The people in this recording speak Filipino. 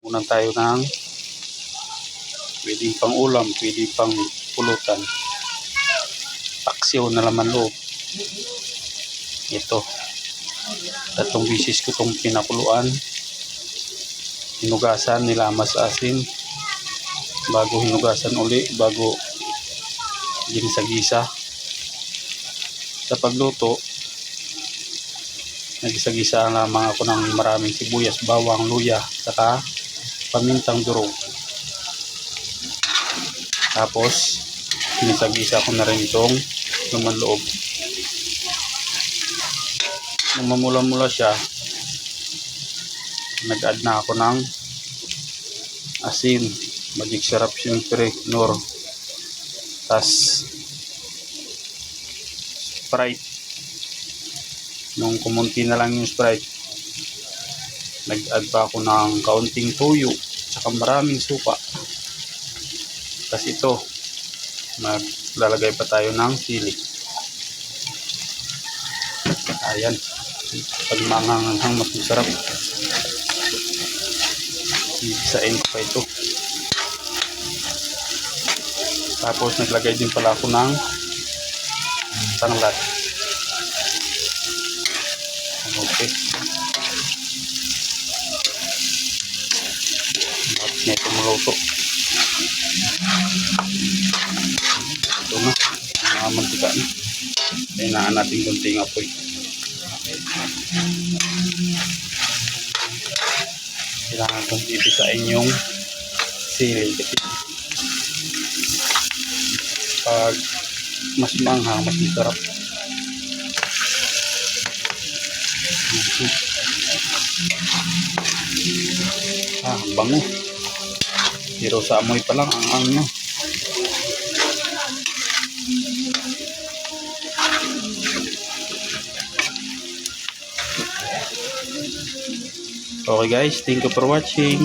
Muna tayo ng pwedeng pang ulam, pwedeng pang pulutan. Paksiw na laman loob. Ito. 3 bisis ko itong pinakuluan. Hinugasan, nilamas asin. Bago hinugasan uli, bago ginisa-gisa. Sa pagluto, nagisa-gisa lamang ako ng maraming sibuyas, bawang, luya, saka pamintang durog. Tapos ginisa-gisa ko na rin itong laman loob. Nung mamula-mula siya, nag-add na ako ng asin, magic sarap siyempre, nor, tas Sprite. Nung kumunti na lang yung Sprite, nag-add pa ako ng kaunting toyo saka maraming suka. Tas ito, maglalagay pa tayo ng sili. Ayan, pag manganghang mas masarap. Ibisain ko pa ito. Tapos naglagay din pala ako ng tanglad. Okay. Tapos na ito maluto. Ito na, mantika na. Kailangan natin kunting apoy. Kailangan kong ibisain yung sili kasi pag mas maanghang, mas masarap. Bango. Pero sa amoy pa lang ang niya. Okay guys, thank you for watching.